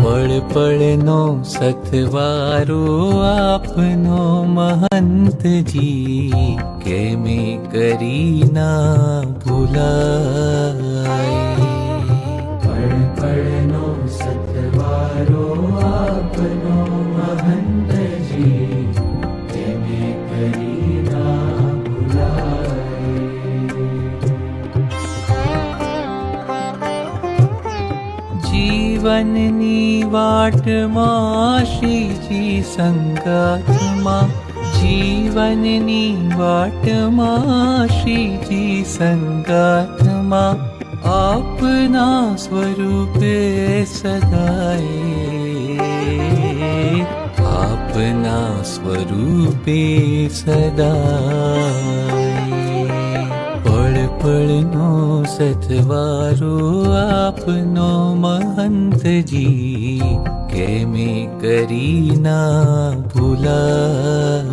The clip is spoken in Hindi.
पळ पळनो सतवारो आपनो महंत जी, केमे करी ना भूलाय। पळ पळनो सतवारो आपनो महंत जी, केमे करी ना भूलाय। जीवननी वाटमां श्रीजी संगाथमां, जीवननी वाटमां श्रीजी संगाथमां, आपना स्वरूपे सदाए, आपना स्वरूपे सदाए। पळ पळनो सतवारो आपनो महंत जी, केमे करी ना भूलाय।